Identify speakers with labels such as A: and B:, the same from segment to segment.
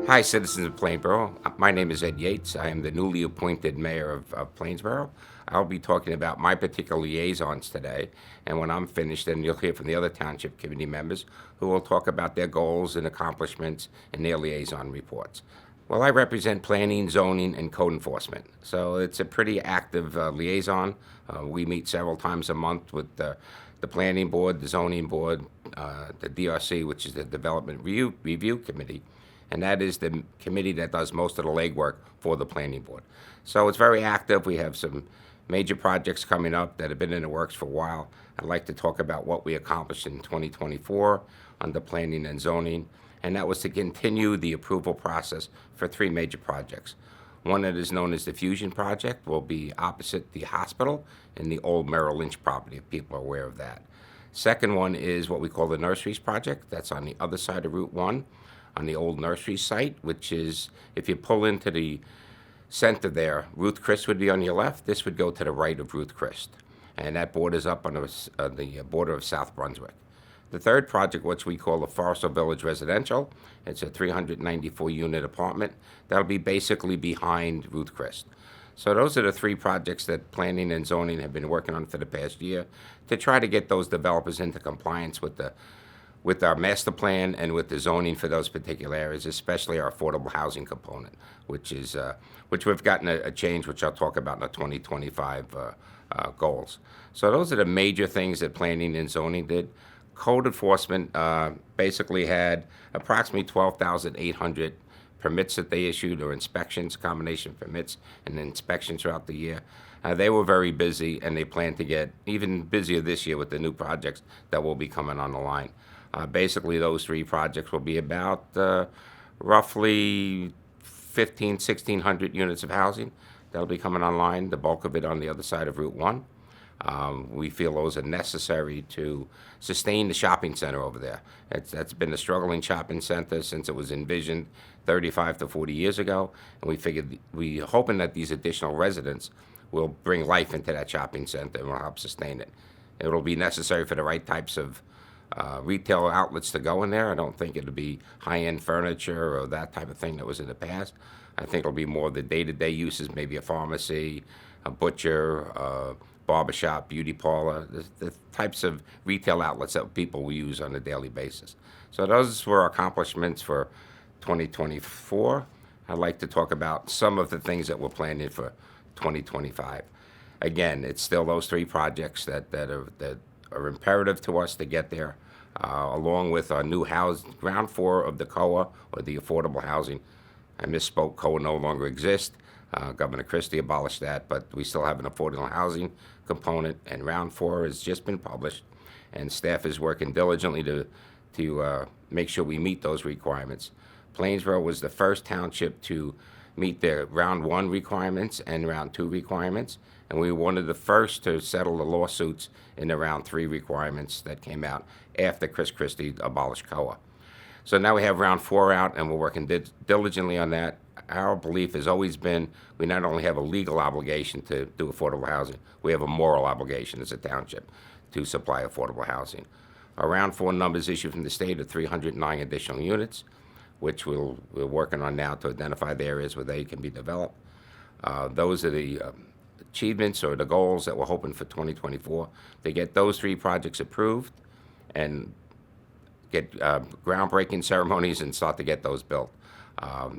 A: Hi, citizens of Plainsboro. My name is Ed Yates. I am the newly appointed mayor of Plainsboro. I'll be talking about my particular liaisons today, and when I'm finished, then you'll hear from the other township committee members who will talk about their goals and accomplishments in their liaison reports. Well, I represent planning, zoning, and code enforcement, so it's a pretty active liaison. We meet several times a month with the planning board, the zoning board, the DRC, which is the Development Review Committee, and that is the committee that does most of the legwork for the planning board. So it's very active. We have some major projects coming up that have been in the works for a while. I'd like to talk about what we accomplished in 2024 under planning and zoning, and that was to continue the approval process for three major projects. One that is known as the Fusion Project will be opposite the hospital in the old Merrill Lynch property, if people are aware of that. Second one is what we call the Nurseries Project. That's on the other side of Route 1 on the old nursery site, which is, if you pull into the center there, Ruth Chris would be on your left. This would go to the right of Ruth Chris. And that borders up on the border of South Brunswick. The third project, which we call the Forrestal Village Residential, it's a 394-unit apartment. That'll be basically behind Ruth Chris. So those are the three projects that planning and zoning have been working on for the past year to try to get those developers into compliance with our master plan and with the zoning for those particular areas, especially our affordable housing component, which we've gotten a change, which I'll talk about in the 2025 goals. So those are the major things that planning and zoning did. Code enforcement basically had approximately 12,800 permits that they issued, or inspections, combination permits and inspections throughout the year. They were very busy, and they plan to get even busier this year with the new projects that will be coming on the line. Basically, those three projects will be about roughly 1,600 units of housing that'll be coming online, the bulk of it on the other side of Route 1. We feel those are necessary to sustain the shopping center over there. That's been a struggling shopping center since it was envisioned 35 to 40 years ago, and we figured we're hoping that these additional residents will bring life into that shopping center and will help sustain it. It'll be necessary for the right types of retail outlets to go in there. I don't think it'll be high-end furniture or that type of thing that was in the past. I think it'll be more of the day-to-day uses, maybe a pharmacy, a butcher, a barbershop, beauty parlor, the types of retail outlets that people will use on a daily basis. So those were accomplishments for 2024. I'd like to talk about some of the things that we're planning for 2025. Again, it's still those three projects that are imperative to us to get there, along with our new ground floor of the COA, or the affordable housing. I misspoke, COA no longer exists. Governor Christie abolished that, but we still have an affordable housing component, and round four has just been published, and staff is working diligently to make sure we meet those requirements. Plainsboro was the first township to meet the round one requirements and round two requirements, and we were one of the first to settle the lawsuits in the round three requirements that came out after Chris Christie abolished COA. So now we have round four out, and we're working diligently on that. Our belief has always been we not only have a legal obligation to do affordable housing, we have a moral obligation as a township to supply affordable housing. Our round four numbers issued from the state are 309 additional units, which we're working on now to identify the areas where they can be developed. Those are the achievements or the goals that we're hoping for 2024, to get those three projects approved and get groundbreaking ceremonies and start to get those built.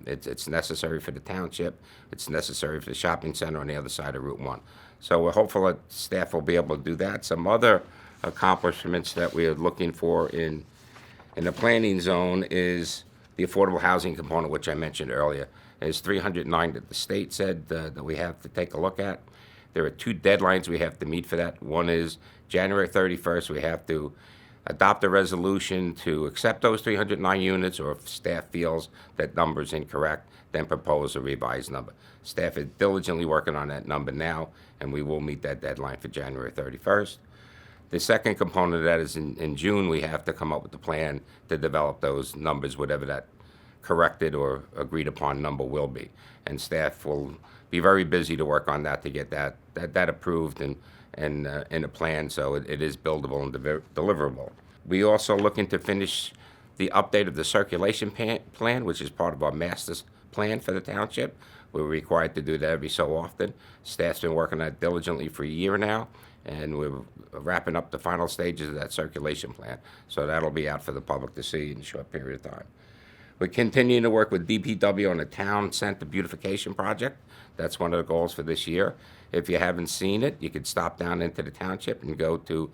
A: It's necessary for the township. It's necessary for the shopping center on the other side of Route 1. So we're hopeful that staff will be able to do that. Some other accomplishments that we are looking for in the planning zone is the affordable housing component, which I mentioned earlier. There's 309 that the state said that we have to take a look at. There are two deadlines we have to meet for that. One is January 31st. We have to adopt a resolution to accept those 309 units, or if staff feels that number is incorrect, then propose a revised number. Staff is diligently working on that number now, and we will meet that deadline for January 31st. The second component of that is in June, we have to come up with a plan to develop those numbers, whatever that corrected or agreed upon number will be. And staff will be very busy to work on that to get that approved and in a plan, so it is buildable and deliverable. We also looking to finish the update of the circulation plan, which is part of our master plan for the township. We're required to do that every so often. Staff's been working on it diligently for a year now, and we're wrapping up the final stages of that circulation plan. So that'll be out for the public to see in a short period of time. We're continuing to work with DPW on the town center beautification project. That's one of the goals for this year. If you haven't seen it, you could stop down into the township and go to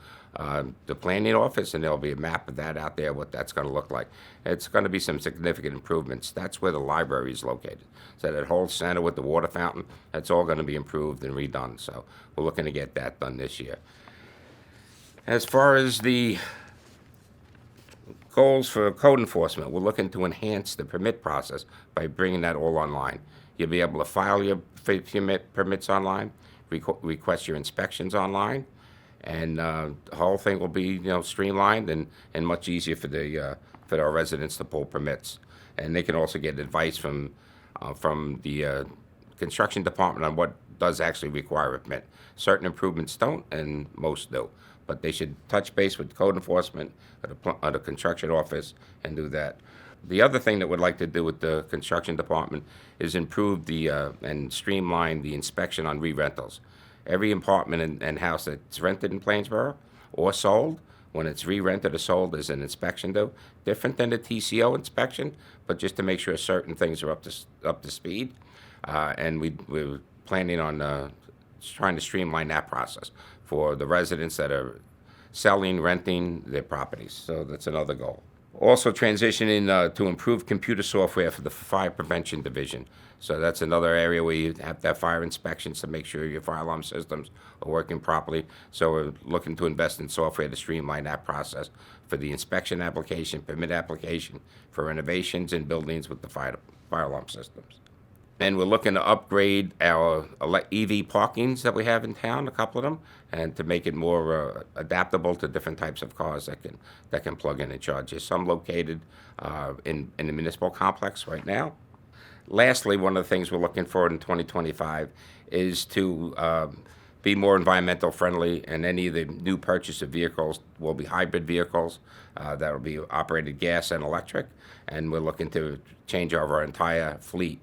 A: the planning office, and there'll be a map of that out there, what that's going to look like. It's going to be some significant improvements. That's where the library is located. So that whole center with the water fountain, that's all going to be improved and redone. So we're looking to get that done this year. As far as the goals for code enforcement, we're looking to enhance the permit process by bringing that all online. You'll be able to file your permits online, request your inspections online, and the whole thing will be streamlined and much easier for our residents to pull permits. And they can also get advice from the construction department on what does actually require a permit. Certain improvements don't, and most do. But they should touch base with code enforcement at the construction office and do that. The other thing that we'd like to do with the construction department is improve and streamline the inspection on re-rentals. Every apartment and house that's rented in Plainsboro or sold, when it's re-rented or sold, there's an inspection due. Different than the TCO inspection, but just to make sure certain things are up to speed. And we're planning on trying to streamline that process for the residents that are selling, renting their properties. So that's another goal. Also transitioning to improve computer software for the fire prevention division. So that's another area where you have to have fire inspections to make sure your fire alarm systems are working properly. So we're looking to invest in software to streamline that process for the inspection application, permit application, for renovations in buildings with the fire alarm systems. And we're looking to upgrade our EV parkings that we have in town, a couple of them, and to make it more adaptable to different types of cars that can plug in and charge. There's some located in the municipal complex right now. Lastly, one of the things we're looking for in 2025 is to be more environmental friendly, and any of the new purchase of vehicles will be hybrid vehicles that will be operated gas and electric, and we're looking to change our entire fleet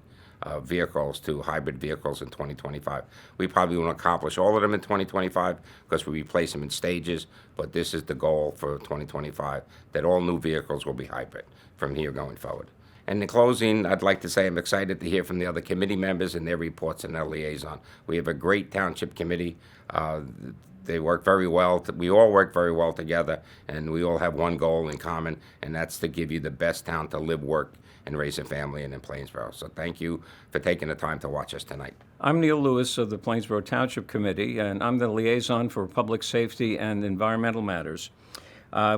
A: vehicles to hybrid vehicles in 2025. We probably won't accomplish all of them in 2025 because we replace them in stages, but this is the goal for 2025, that all new vehicles will be hybrid from here going forward. And in closing, I'd like to say I'm excited to hear from the other committee members and their reports and their liaison. We have a great township committee. They work very well. We all work very well together, and we all have one goal in common, and that's to give you the best town to live, work, and raise a family in Plainsboro. So thank you for taking the time to watch us tonight.
B: I'm Neil Lewis of the Plainsboro Township Committee, and I'm the liaison for public safety and environmental matters.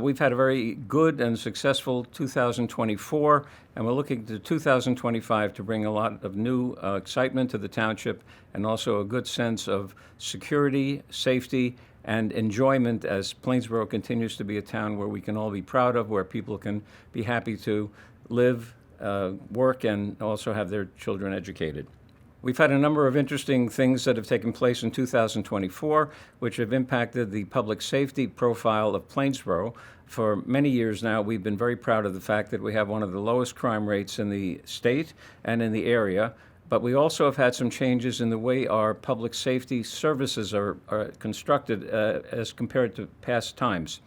B: We've had a very good and successful 2024, and we're looking to 2025 to bring a lot of new excitement to the township, and also a good sense of security, safety, and enjoyment as Plainsboro continues to be a town where we can all be proud of, where people can be happy to live, work, and also have their children educated. We've had a number of interesting things that have taken place in 2024, which have impacted the public safety profile of Plainsboro. For many years now, we've been very proud of the fact that we have one of the lowest crime rates in the state and in the area, but we also have had some changes in the way our public safety services are constructed as compared to past times.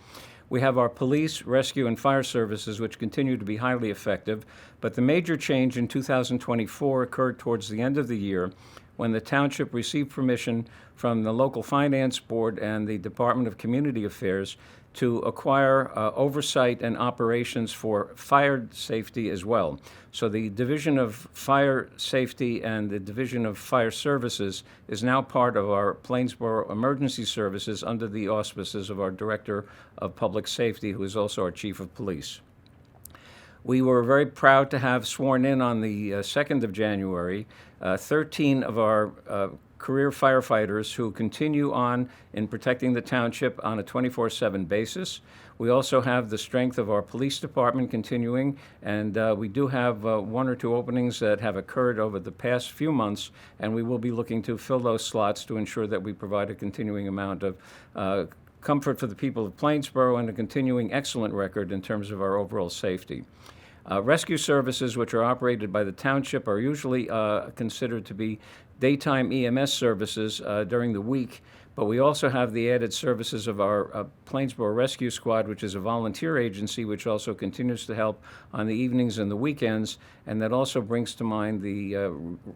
B: We have our police, rescue, and fire services, which continue to be highly effective, but the major change in 2024 occurred towards the end of the year when the township received permission from the local finance board and the Department of Community Affairs to acquire oversight and operations for fire safety as well. So the Division of Fire Safety and the Division of Fire Services is now part of our Plainsboro Emergency Services under the auspices of our Director of Public Safety, who is also our Chief of Police. We were very proud to have sworn in on the 2nd of January 13 of our career firefighters who continue on in protecting the township on a 24/7 basis. We also have the strength of our police department continuing, and we do have one or two openings that have occurred over the past few months, and we will be looking to fill those slots to ensure that we provide a continuing amount of comfort for the people of Plainsboro and a continuing excellent record in terms of our overall safety. Rescue services, which are operated by the Township, are usually considered to be daytime EMS services during the week, but we also have the added services of our Plainsboro Rescue Squad, which is a volunteer agency which also continues to help on the evenings and the weekends, and that also brings to mind the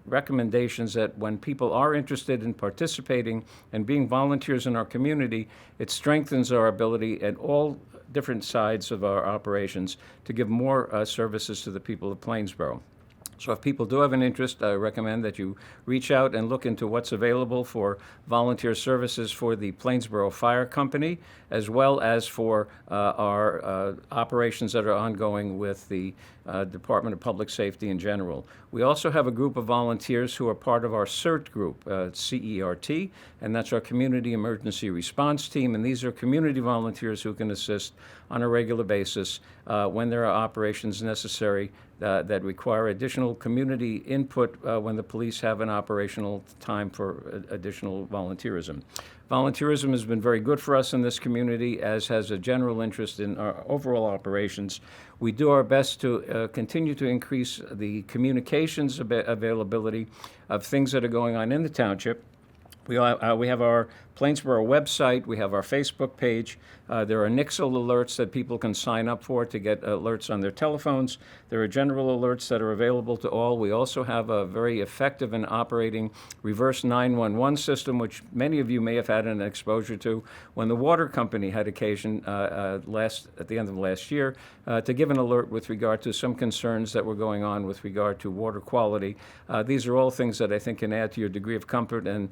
B: recommendations that when people are interested in participating and being volunteers in our community, it strengthens our ability at all different sides of our operations to give more services to the people of Plainsboro. So if people do have an interest, I recommend that you reach out and look into what's available for volunteer services for the Plainsboro Fire Company, as well as for our operations that are ongoing with the Department of Public Safety in general. We also have a group of volunteers who are part of our CERT group, CERT, and that's our Community Emergency Response Team, and these are community volunteers who can assist on a regular basis when there are operations necessary that require additional community input when the police have an operational time for additional volunteerism. Volunteerism has been very good for us in this community, as has a general interest in our overall operations. We do our best to continue to increase the communications availability of things that are going on in the township. We have our Plainsboro website, we have our Facebook page. There are NIXL alerts that people can sign up for to get alerts on their telephones. There are general alerts that are available to all. We also have a very effective and operating reverse 911 system, which many of you may have had an exposure to when the water company had occasion at the end of last year to give an alert with regard to some concerns that were going on with regard to water quality. These are all things that I think can add to your degree of comfort and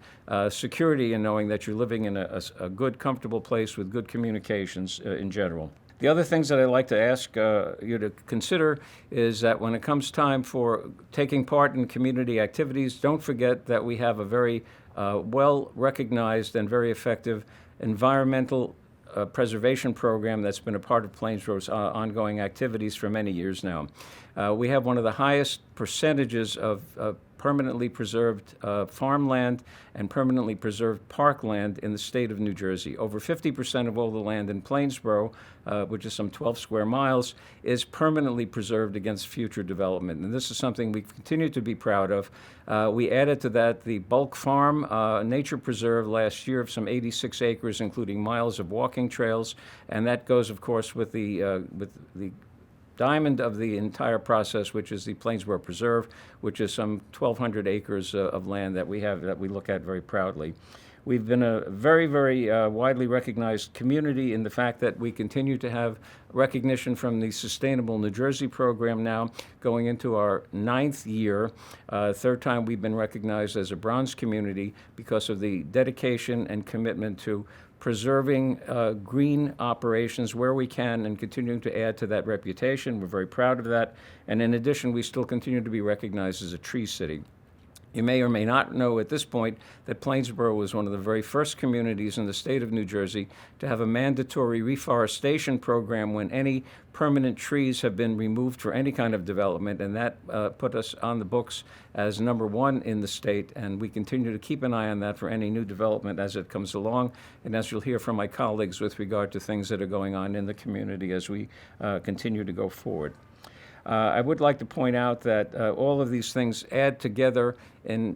B: security in knowing that you're living in a good, comfortable place with good communications in general. The other things that I'd like to ask you to consider is that when it comes time for taking part in community activities, don't forget that we have a very well-recognized and very effective environmental preservation program that's been a part of Plainsboro's ongoing activities for many years now. We have one of the highest percentages of permanently preserved farmland and permanently preserved parkland in the state of New Jersey. Over 50% of all the land in Plainsboro, which is some 12 square miles, is permanently preserved against future development. And this is something we continue to be proud of. We added to that the Bulk Farm Nature Preserve last year of some 86 acres, including miles of walking trails. And that goes, of course, with the diamond of the entire process, which is the Plainsboro Preserve, which is some 1,200 acres of land that we have that we look at very proudly. We've been a very, very widely recognized community in the fact that we continue to have recognition from the Sustainable New Jersey program now going into our 9th year, third time we've been recognized as a bronze community because of the dedication and commitment to preserving green operations where we can and continuing to add to that reputation. We're very proud of that. And in addition, we still continue to be recognized as a tree city. You may or may not know at this point that Plainsboro was one of the very first communities in the state of New Jersey to have a mandatory reforestation program when any permanent trees have been removed for any kind of development, and that put us on the books as #1 in the state, and we continue to keep an eye on that for any new development as it comes along, and as you'll hear from my colleagues with regard to things that are going on in the community as we continue to go forward. I would like to point out that all of these things add together in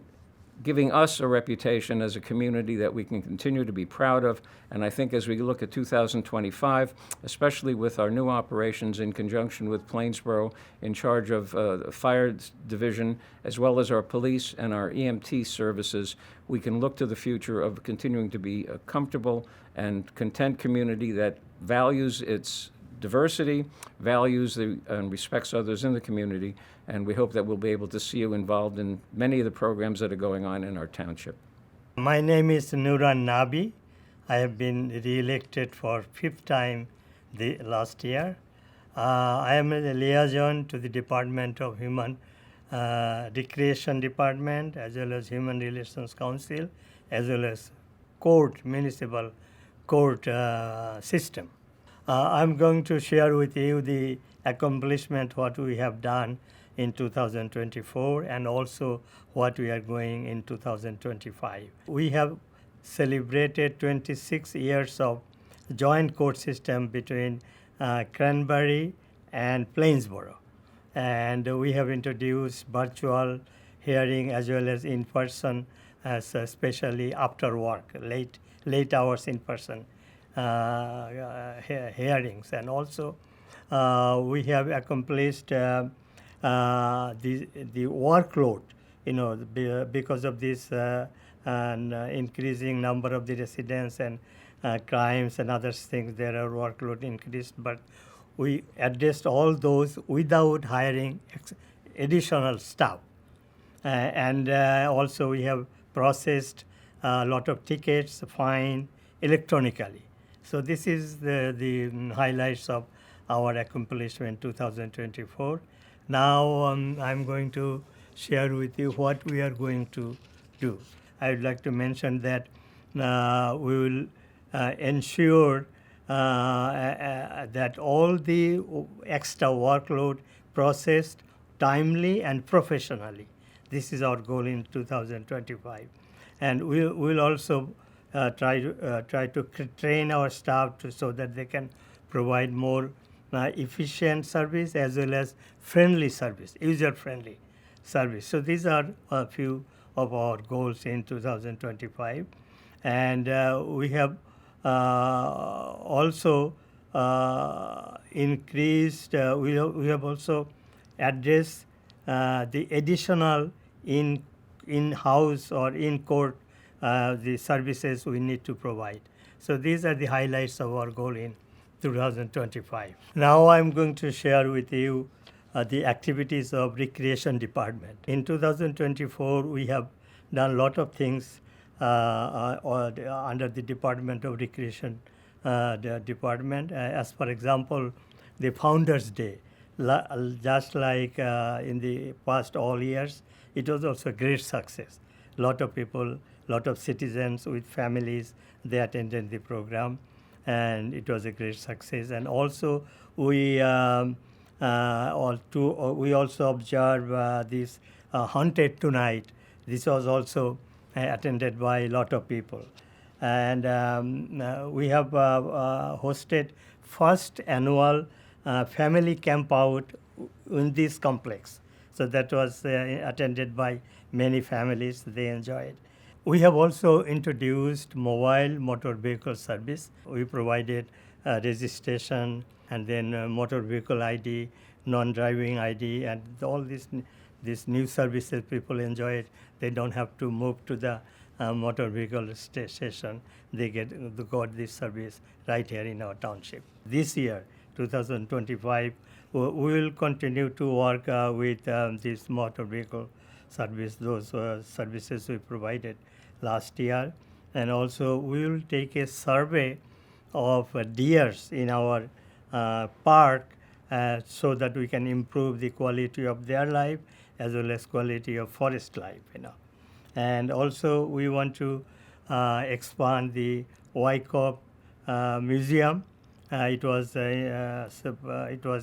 B: giving us a reputation as a community that we can continue to be proud of. And I think as we look at 2025, especially with our new operations in conjunction with Plainsboro in charge of the fire division, as well as our police and our EMT services, we can look to the future of continuing to be a comfortable and content community that values its diversity, values and respects others in the community, and we hope that we'll be able to see you involved in many of the programs that are going on in our township.
C: My name is Nuran Nabi. I have been re-elected for 5th time last year. I am a liaison to the Department of Human Recreation Department, as well as Human Relations Council, as well as municipal court system. I'm going to share with you the accomplishment, what we have done in 2024, and also what we are going in 2025. We have celebrated 26 years of joint court system between Cranberry and Plainsboro. And we have introduced virtual hearing as well as in person, especially after work, late hours in person hearings. And also, we have accomplished the workload, because of this and increasing number of the residents and crimes and other things, there are workload increased. But we addressed all those without hiring additional staff. And also we have processed a lot of tickets, fine, electronically. So this is the highlights of our accomplishment 2024. Now I'm going to share with you what we are going to do. I would like to mention that we will ensure that all the extra workload processed timely and professionally. This is our goal in 2025. And we'll also try to train our staff so that they can provide more efficient service as well as friendly service, user-friendly service. So these are a few of our goals in 2025. And we have also increased, we have also addressed the additional in-house or in-court the services we need to provide. So these are the highlights of our goal in 2025. Now I'm going to share with you the activities of Recreation Department. In 2024, we have done a lot of things under the Department of Recreation Department. As for example, the Founders Day, just like in the past all years, it was also a great success. A lot of people, lot of citizens with families, they attended the program, and it was a great success. And also, we also observe this Haunted Tonight. This was also attended by a lot of people. And we have hosted first annual family camp out in this complex. So that was attended by many families. They enjoyed. We have also introduced mobile motor vehicle service. We provided registration and then motor vehicle ID, non-driving ID, and all these new services people enjoy it. They don't have to move to the motor vehicle station. They got this service right here in our township. This year, 2025, we will continue to work with this motor vehicle service, those services we provided last year. And also we will take a survey of deers in our park so that we can improve the quality of their life as well as quality of forest life. And also we want to expand the Wyckoff Museum. It was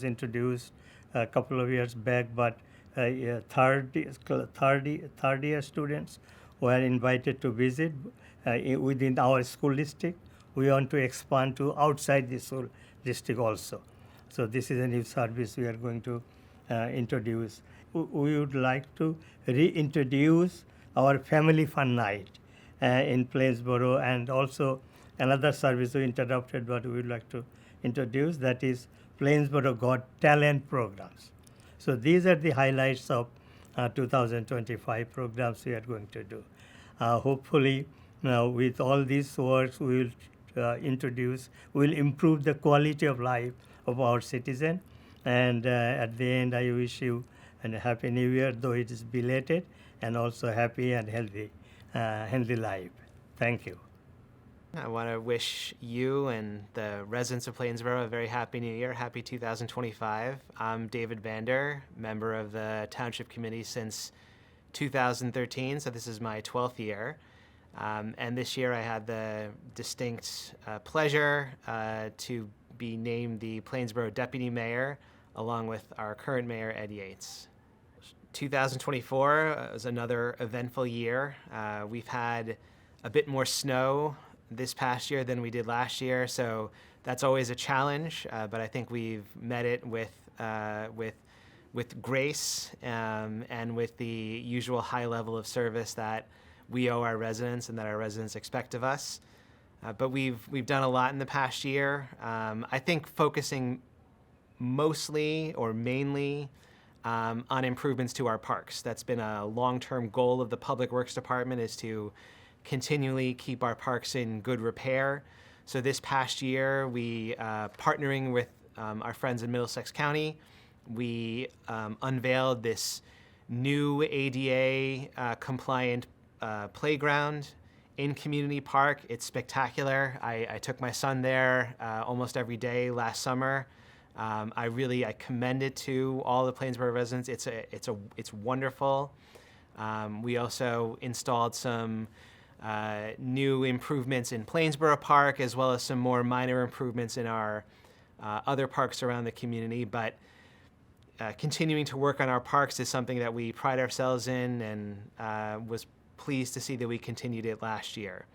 C: introduced a couple of years back, but third year students were invited to visit within our school district. We want to expand to outside the school district also. So this is a new service we are going to introduce. We would like to reintroduce our Family Fun Night in Plainsboro, and also another service we interrupted, but we would like to introduce, that is Plainsboro Got Talent programs. So these are the highlights of 2025 programs we are going to do. Hopefully, with all these works we will will improve the quality of life of our citizen. And at the end, I wish you a Happy New Year, though it is belated, and also happy and healthy life. Thank you.
D: I want to wish you and the residents of Plainsboro a very happy new year, happy 2025. I'm David Vander, member of the Township Committee since 2013, so this is my 12th year. And this year I had the distinct pleasure to be named the Plainsboro Deputy Mayor, along with our current mayor, Ed Yates. 2024 was another eventful year. We've had a bit more snow this past year than we did last year. So that's always a challenge, but I think we've met it with grace and with the usual high level of service that we owe our residents and that our residents expect of us. But we've done a lot in the past year. I think focusing mostly or mainly on improvements to our parks. That's been a long-term goal of the Public Works Department, is to continually keep our parks in good repair. So this past year, we, partnering with our friends in Middlesex County, we unveiled this new ADA compliant playground in Community Park. It's spectacular. I took my son there almost every day last summer. I commend it to all the Plainsboro residents. It's wonderful. We also installed some new improvements in Plainsboro Park, as well as some more minor improvements in our other parks around the community. But continuing to work on our parks is something that we pride ourselves in, and was pleased to see that we continued it last year.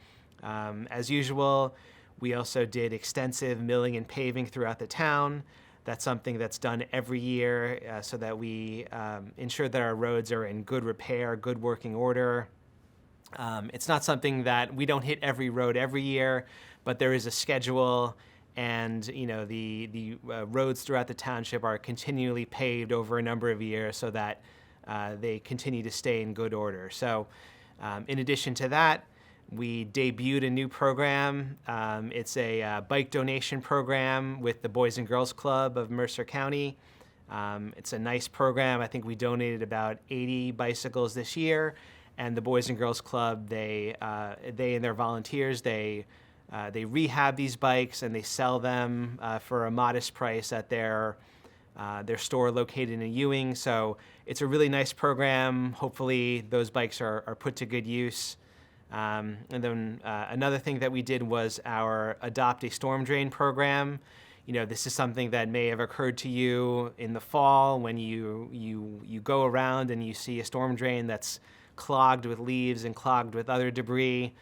D: As usual, we also did extensive milling and paving throughout the town. That's something that's done every year so that we ensure that our roads are in good repair, good working order. It's not something that we don't hit every road every year, but there is a schedule, and the roads throughout the township are continually paved over a number of years so that they continue to stay in good order. So in addition to that, we debuted a new program. It's a bike donation program with the Boys and Girls Club of Mercer County. It's a nice program. I think we donated about 80 bicycles this year, and the Boys and Girls Club, they and their volunteers, they rehab these bikes and they sell them for a modest price at their store located in Ewing. So it's a really nice program. Hopefully those bikes are put to good use. And then another thing that we did was our Adopt a Storm Drain program. This is something that may have occurred to you in the fall when you go around and you see a storm drain that's clogged with leaves and clogged with other debris.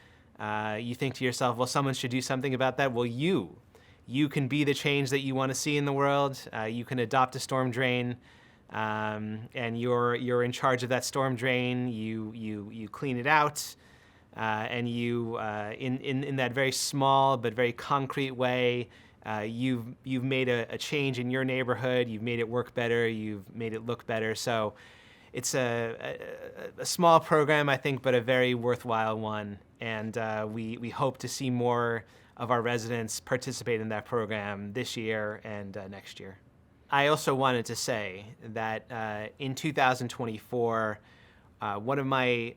D: You think to yourself, well, someone should do something about that. Well, you can be the change that you want to see in the world. You can adopt a storm drain, and you're in charge of that storm drain. You clean it out. And you, in that very small but very concrete way, you've made a change in your neighborhood. You've made it work better. You've made it look better. So it's a small program, I think, but a very worthwhile one. And we hope to see more of our residents participate in that program this year and next year. I also wanted to say that in 2024, one of my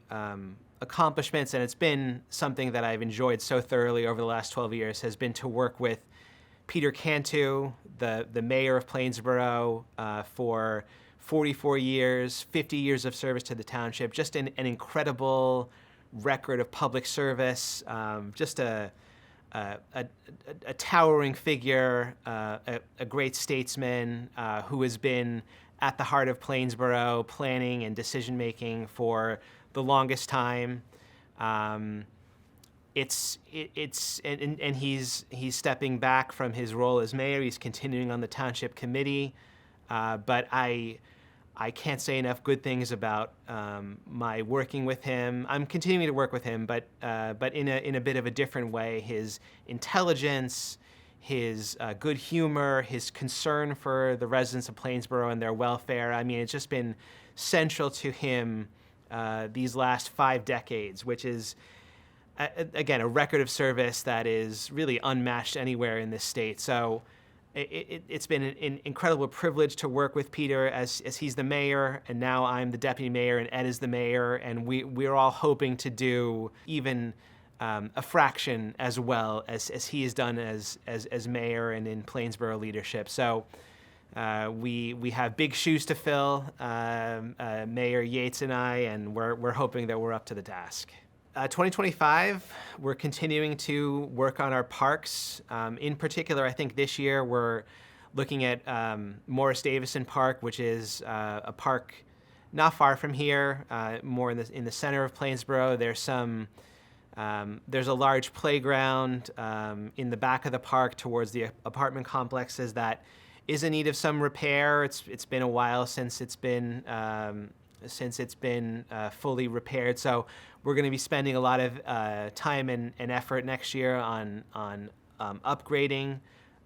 D: accomplishments, and it's been something that I've enjoyed so thoroughly over the last 12 years, has been to work with Peter Cantu, the mayor of Plainsboro, for 44 years, 50 years of service to the township, just an incredible record of public service, just a towering figure, a great statesman who has been at the heart of Plainsboro planning and decision-making for the longest time. And he's stepping back from his role as mayor. He's continuing on the township committee, but I can't say enough good things about my working with him. I'm continuing to work with him, but in a bit of a different way. His intelligence, his good humor, his concern for the residents of Plainsboro and their welfare. I mean, it's just been central to him these last 5 decades, which is, again, a record of service that is really unmatched anywhere in this state. So it's been an incredible privilege to work with Peter as he's the mayor, and now I'm the deputy mayor, and Ed is the mayor, and we're all hoping to do even a fraction as well as he has done as mayor and in Plainsboro leadership. So we have big shoes to fill, Mayor Yates and I, and we're hoping that we're up to the task. 2025, we're continuing to work on our parks. In particular, I think this year we're looking at Morris Davison Park, which is a park not far from here, more in the center of Plainsboro. There's some There's a large playground in the back of the park towards the apartment complexes that is in need of some repair. It's been a while since it's been fully repaired. So we're going to be spending a lot of time and effort next year on upgrading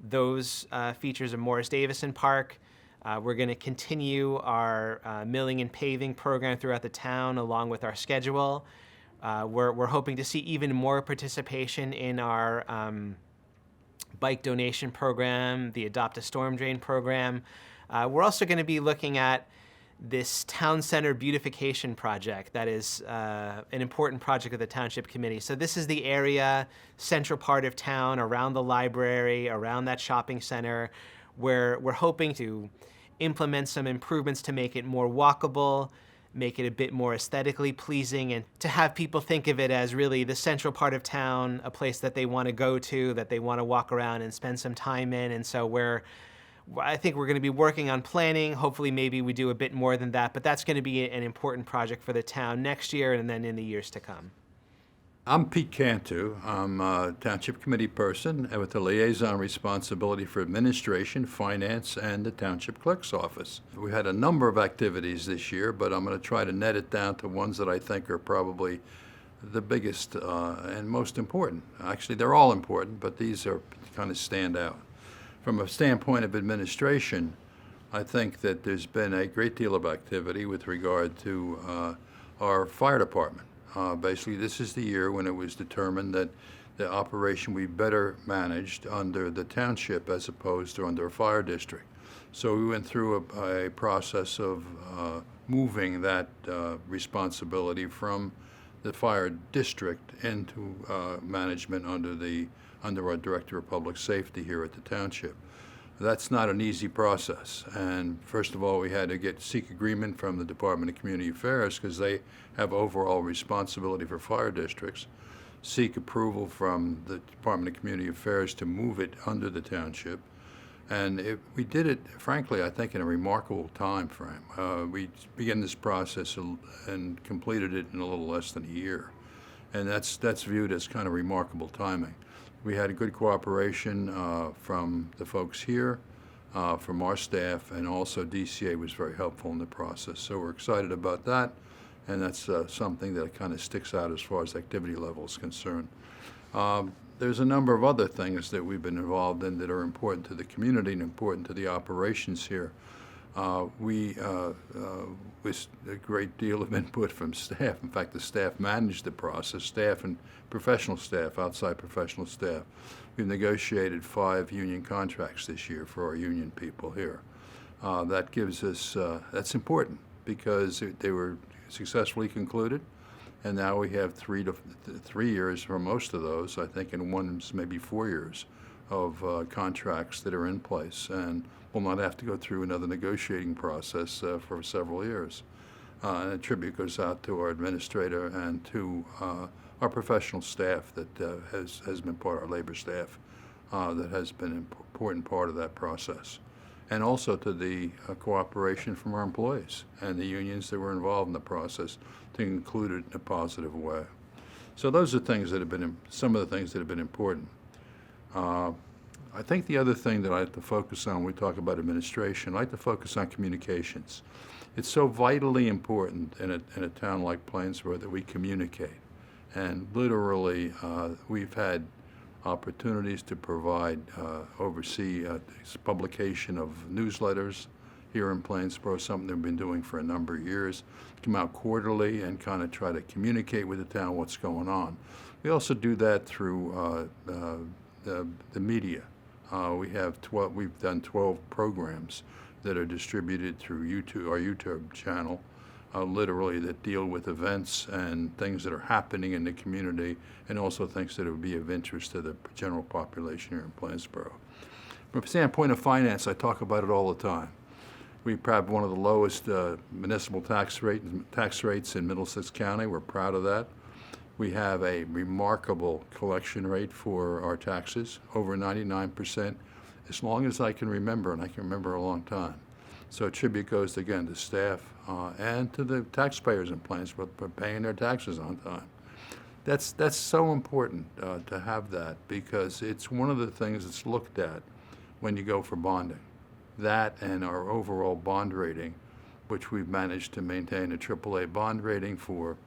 D: those features of Morris Davison Park. We're going to continue our milling and paving program throughout the town along with our schedule. We're hoping to see even more participation in our bike donation program, the Adopt a Storm Drain program. We're also going to be looking at this town center beautification project that is an important project of the Township Committee. So this is the area, central part of town, around the library, around that shopping center, where we're hoping to implement some improvements to make it more walkable, make it a bit more aesthetically pleasing, and to have people think of it as really the central part of town, a place that they want to go to, that they want to walk around and spend some time in. And so I think we're going to be working on planning. Hopefully maybe we do a bit more than that, but that's going to be an important project for the town next year and then in the years to come.
E: I'm Pete Cantu. I'm a Township Committee person with the liaison responsibility for administration, finance, and the Township Clerk's office. We had a number of activities this year, but I'm going to try to net it down to ones that I think are probably the biggest and most important. Actually, they're all important, but these are kind of stand out. From a standpoint of administration, I think that there's been a great deal of activity with regard to our fire department. Basically, this is the year when it was determined that the operation would be better managed under the township as opposed to under a fire district. So we went through a process of moving that responsibility from the fire district into management under our Director of Public Safety here at the township. That's not an easy process. And first of all, we had to seek agreement from the Department of Community Affairs because they have overall responsibility for fire districts, seek approval from the Department of Community Affairs to move it under the township. And we did it, frankly, I think in a remarkable time frame. We began this process and completed it in a little less than a year. And that's viewed as kind of remarkable timing. We had a good cooperation from the folks here, from our staff, and also DCA was very helpful in the process. So we're excited about that, and that's something that kind of sticks out as far as activity level is concerned. There's a number of other things that we've been involved in that are important to the community and important to the operations here. With a great deal of input from staff. In fact, the staff managed the process, staff and professional staff, outside professional staff. We've negotiated 5 union contracts this year for our union people here. That gives us, that's important because they were successfully concluded, and now we have 3 years for most of those, I think, and one's maybe 4 years of contracts that are in place, and we'll not have to go through another negotiating process for several years. And a tribute goes out to our administrator and to our professional staff that has been part of our labor staff that has been an important part of that process. And also to the cooperation from our employees and the unions that were involved in the process to include it in a positive way. So those are things that have been, some of the things that have been important. I think the other thing that I like to focus on when we talk about administration, I like to focus on communications. It's so vitally important in a town like Plainsboro that we communicate. And literally, we've had opportunities to provide, oversee publication of newsletters here in Plainsboro, something they've been doing for a number of years. Come out quarterly and kind of try to communicate with the town what's going on. We also do that through the media. We've done 12 programs that are distributed through YouTube, our YouTube channel, literally that deal with events and things that are happening in the community, and also things that would be of interest to the general population here in Plainsboro. From a standpoint of finance, I talk about it all the time. We have one of the lowest municipal tax rates in Middlesex County. We're proud of that. We have a remarkable collection rate for our taxes, over 99%, as long as I can remember, and I can remember a long time. So a tribute goes again to staff and to the taxpayers in Plainsboro for paying their taxes on time. That's so important to have that, because it's one of the things that's looked at when you go for bonding. That and our overall bond rating, which we've managed to maintain a AAA bond rating for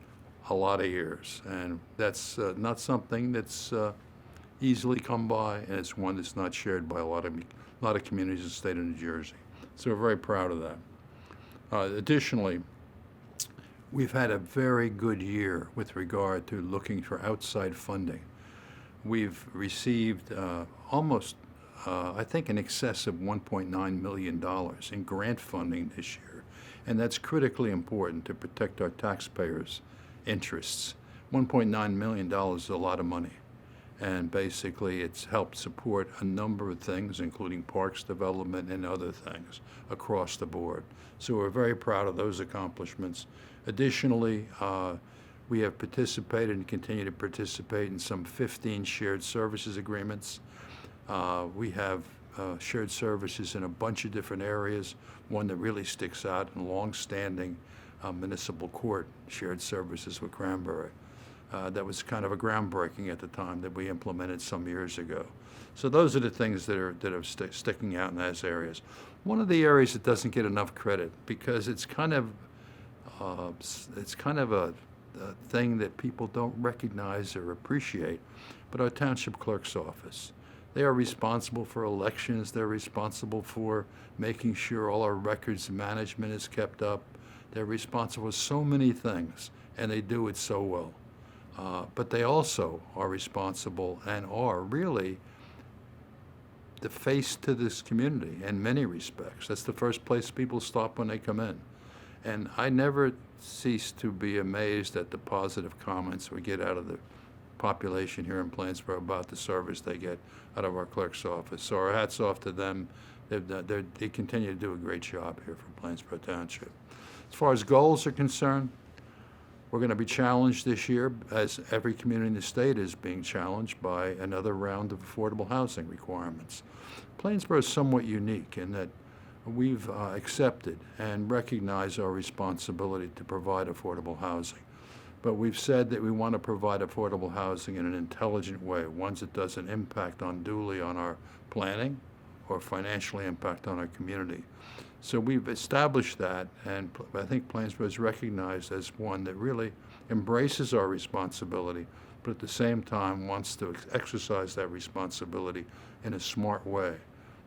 E: a lot of years. And that's not something that's easily come by, and it's one that's not shared by a lot of communities in the state of New Jersey. So we're very proud of that. Additionally, we've had a very good year with regard to looking for outside funding. We've received I think, in excess of $1.9 million in grant funding this year, and that's critically important to protect our taxpayers' interests. $1.9 million is a lot of money, and basically it's helped support a number of things, including parks development and other things across the board. So we're very proud of those accomplishments. Additionally, we have participated and continue to participate in some 15 shared services agreements. We have shared services in a bunch of different areas. One that really sticks out in long-standing municipal court shared services with Cranberry. That was kind of a groundbreaking at the time that we implemented some years ago. So those are the things that are sticking out in those areas. One of the areas that doesn't get enough credit, because it's kind of a thing that people don't recognize or appreciate, but our township clerk's office. They are responsible for elections. They're responsible for making sure all our records management is kept up. They're responsible for so many things, and they do it so well. But they also are responsible and are really the face to this community in many respects. That's the first place people stop when they come in. And I never cease to be amazed at the positive comments we get out of the population here in Plainsboro about the service they get out of our clerk's office. So our hats off to them. They continue to do a great job here for Plainsboro Township. As far as goals are concerned, we're going to be challenged this year, as every community in the state is being challenged, by another round of affordable housing requirements. Plainsboro is somewhat unique in that we've accepted and recognized our responsibility to provide affordable housing. But we've said that we want to provide affordable housing in an intelligent way, ones that doesn't impact unduly on our planning or financially impact on our community. So we've established that, and I think Plainsboro is recognized as one that really embraces our responsibility, but at the same time wants to exercise that responsibility in a smart way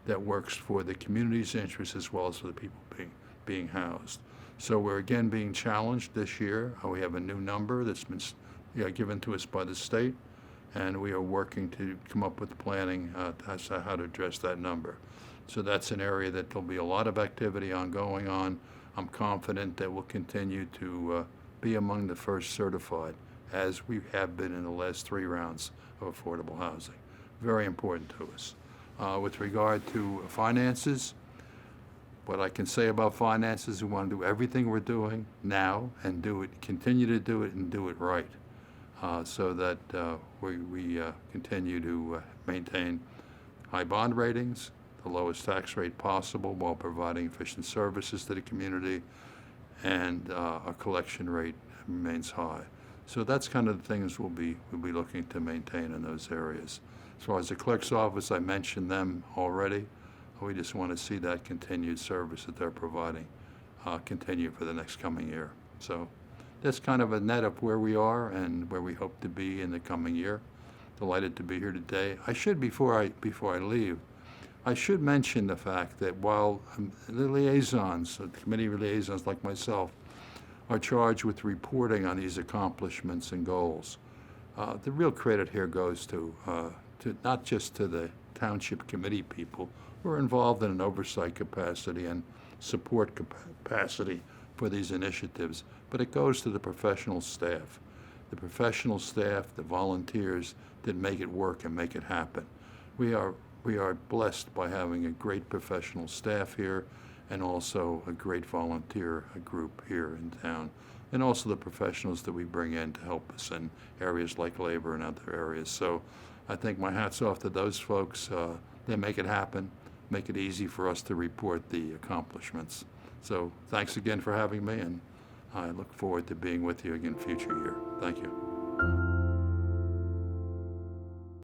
E: that works for the community's interests as well as for the people being housed. So we're again being challenged this year. We have a new number that's been given to us by the state, and we are working to come up with planning as to how to address that number. So that's an area that there'll be a lot of activity going on. I'm confident that we'll continue to be among the first certified, as we have been in the last 3 rounds of affordable housing. Very important to us. With regard to finances, what I can say about finances, we want to do everything we're doing now and continue to do it and do it right, so that we continue to maintain high bond ratings, the lowest tax rate possible, while providing efficient services to the community, and our collection rate remains high. So that's kind of the things we'll be looking to maintain in those areas. As far as the clerk's office, I mentioned them already. We just want to see that continued service that they're providing continue for the next coming year. So that's kind of a net of where we are and where we hope to be in the coming year. Delighted to be here today. I should, before I leave, I should mention the fact that while the liaisons, the committee liaisons like myself, are charged with reporting on these accomplishments and goals, the real credit here goes to not just to the township committee people who are involved in an oversight capacity and support capacity for these initiatives, but it goes to the professional staff. The professional staff, the volunteers that make it work and make it happen. We are blessed by having a great professional staff here, and also a great volunteer group here in town, and also the professionals that we bring in to help us in areas like labor and other areas. So I think my hat's off to those folks. They make it happen, make it easy for us to report the accomplishments. So thanks again for having me, and I look forward to being with you again future year. Thank you.